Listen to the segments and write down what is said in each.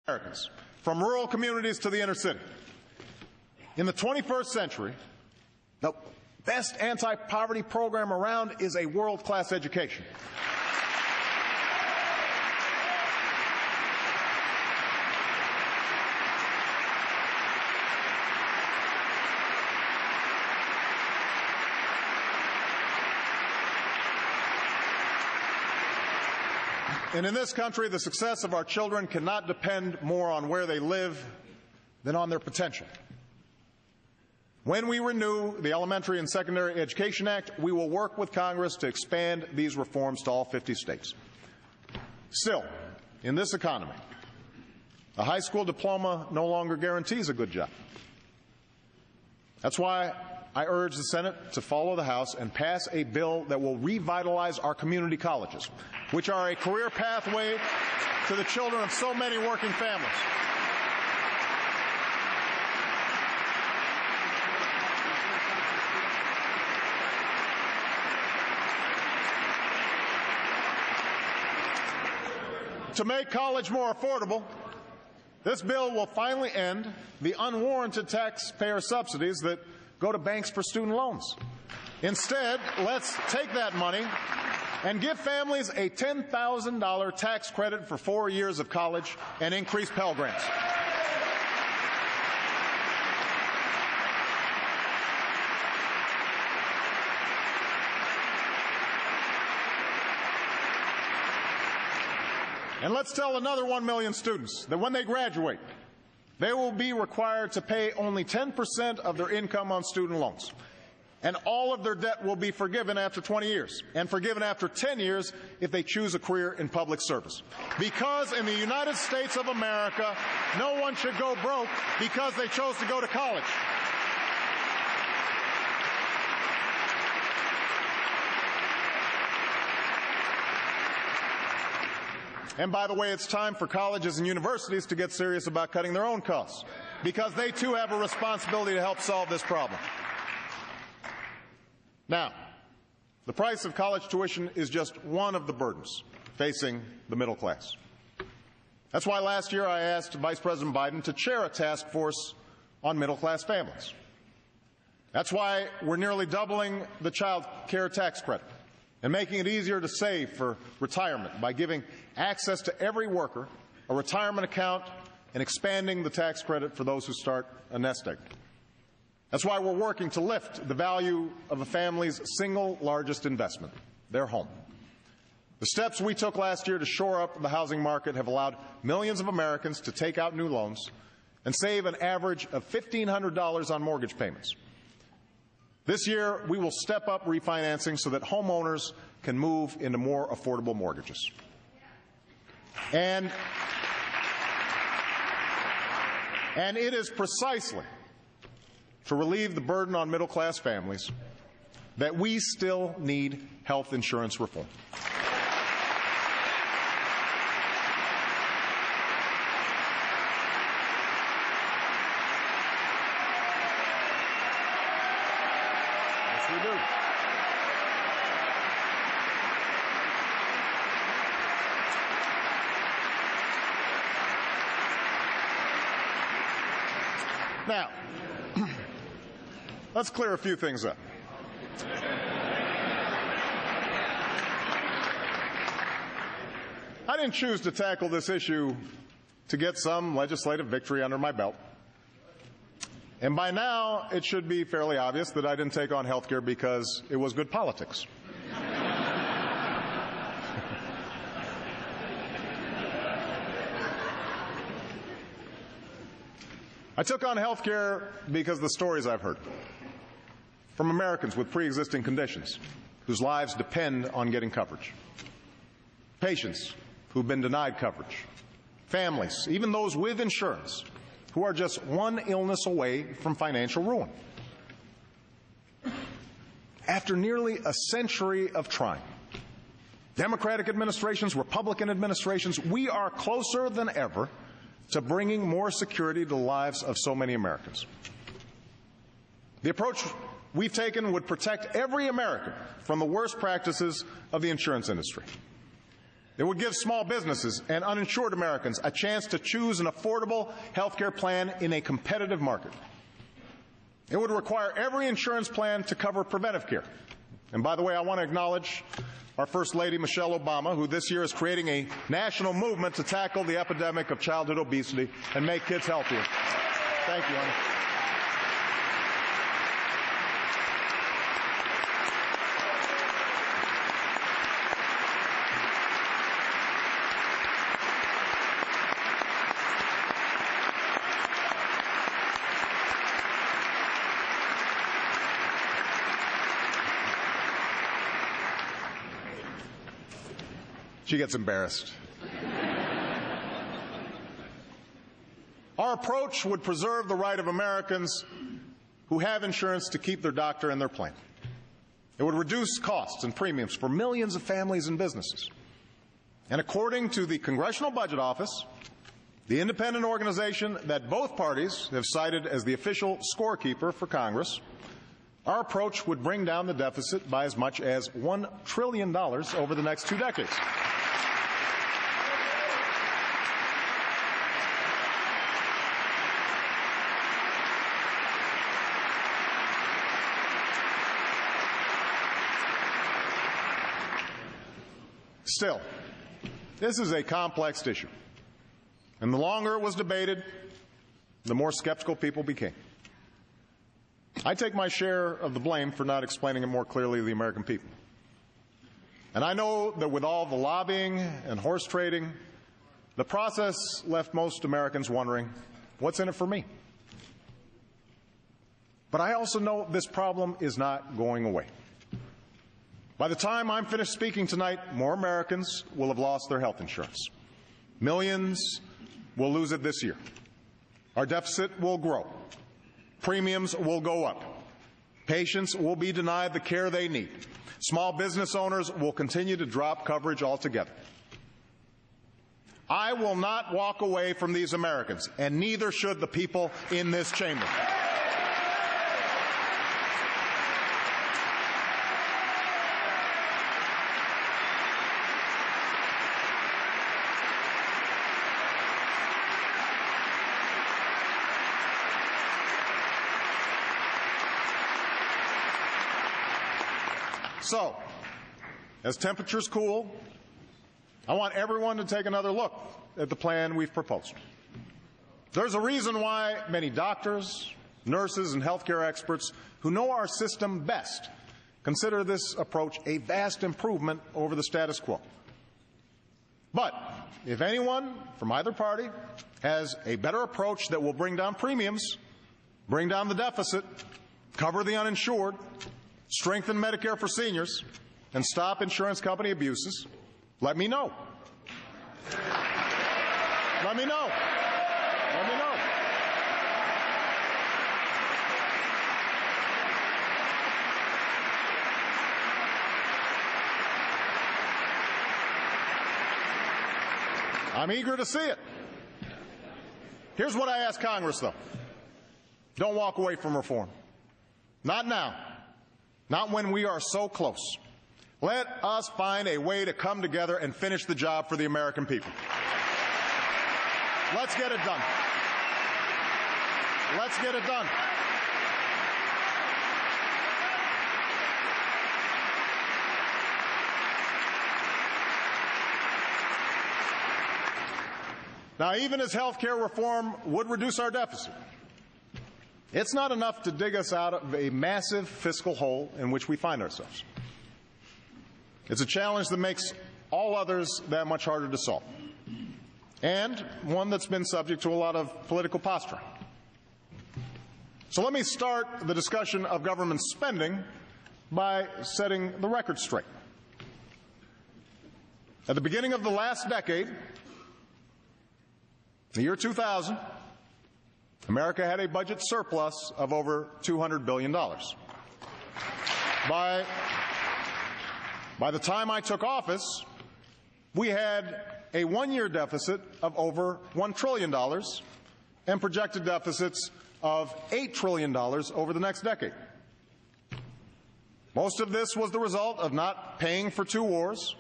Americans, from rural communities to the inner city. In the 21st century, the best anti-poverty program around is a world-class education. And in this country, the success of our children cannot depend more on where they live than on their potential. When we renew the Elementary and Secondary Education Act, we will work with Congress to expand these reforms to all 50 states. Still, in this economy, a high school diploma no longer guarantees a good job. That's why I urge the Senate to follow the House and pass a bill that will revitalize our community colleges, which are a career pathway to the children of so many working families. To make college more affordable, this bill will finally end the unwarranted taxpayer subsidies that go to banks for student loans. Instead, let's take that money and give families a $10,000 tax credit for 4 years of college and increase Pell Grants. And let's tell another 1 million students that when they graduate, they will be required to pay only 10% of their income on student loans. And all of their debt will be forgiven after 20 years, and forgiven after 10 years if they choose a career in public service. Because in the United States of America, no one should go broke because they chose to go to college. And by the way, it's time for colleges and universities to get serious about cutting their own costs, because they too have a responsibility to help solve this problem. Now, the price of college tuition is just one of the burdens facing the middle class. That's why last year I asked Vice President Biden to chair a task force on middle-class families. That's why we're nearly doubling the child care tax credit and making it easier to save for retirement by giving access to every worker a retirement account and expanding the tax credit for those who start a nest egg. That's why we're working to lift the value of a family's single largest investment, their home. The steps we took last year to shore up the housing market have allowed millions of Americans to take out new loans and save an average of $1,500 on mortgage payments. This year, we will step up refinancing so that homeowners can move into more affordable mortgages. And it is precisely to relieve the burden on middle-class families that we still need health insurance reform. Yes, we do. Now, let's clear a few things up. I didn't choose to tackle this issue to get some legislative victory under my belt. And by now, it should be fairly obvious that I didn't take on health care because it was good politics. I took on health care because of the stories I've heard from Americans with pre-existing conditions whose lives depend on getting coverage, patients who've been denied coverage, families, even those with insurance, who are just one illness away from financial ruin. After nearly a century of trying, Democratic administrations, Republican administrations, we are closer than ever to bringing more security to the lives of so many Americans. The approach we've taken would protect every American from the worst practices of the insurance industry. It would give small businesses and uninsured Americans a chance to choose an affordable health care plan in a competitive market. It would require every insurance plan to cover preventive care. And by the way, I want to acknowledge our First Lady, Michelle Obama, who this year is creating a national movement to tackle the epidemic of childhood obesity and make kids healthier. Thank you, honey. She gets embarrassed. Our approach would preserve the right of Americans who have insurance to keep their doctor and their plan. It would reduce costs and premiums for millions of families and businesses. And according to the Congressional Budget Office, the independent organization that both parties have cited as the official scorekeeper for Congress, our approach would bring down the deficit by as much as $1 trillion over the next 2 decades. Still, this is a complex issue, and the longer it was debated, the more skeptical people became. I take my share of the blame for not explaining it more clearly to the American people. And I know that with all the lobbying and horse trading, the process left most Americans wondering, what's in it for me? But I also know this problem is not going away. By the time I'm finished speaking tonight, more Americans will have lost their health insurance. Millions will lose it this year. Our deficit will grow. Premiums will go up. Patients will be denied the care they need. Small business owners will continue to drop coverage altogether. I will not walk away from these Americans, and neither should the people in this chamber. So, as temperatures cool, I want everyone to take another look at the plan we've proposed. There's a reason why many doctors, nurses, and healthcare experts who know our system best consider this approach a vast improvement over the status quo. But if anyone from either party has a better approach that will bring down premiums, bring down the deficit, cover the uninsured, strengthen Medicare for seniors, and stop insurance company abuses, let me know. Let me know. Let me know. I'm eager to see it. Here's what I ask Congress, though. Don't walk away from reform. Not now. Not when we are so close. Let us find a way to come together and finish the job for the American people. Let's get it done. Let's get it done. Now, even as health care reform would reduce our deficit, it's not enough to dig us out of a massive fiscal hole in which we find ourselves. It's a challenge that makes all others that much harder to solve, and one that's been subject to a lot of political posturing. So let me start the discussion of government spending by setting the record straight. At the beginning of the last decade, the year 2000, America had a budget surplus of over $200 billion. By the time I took office, we had a one-year deficit of over $1 trillion and projected deficits of $8 trillion over the next decade. Most of this was the result of not paying for two wars,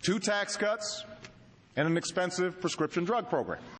2 tax cuts, and an expensive prescription drug program.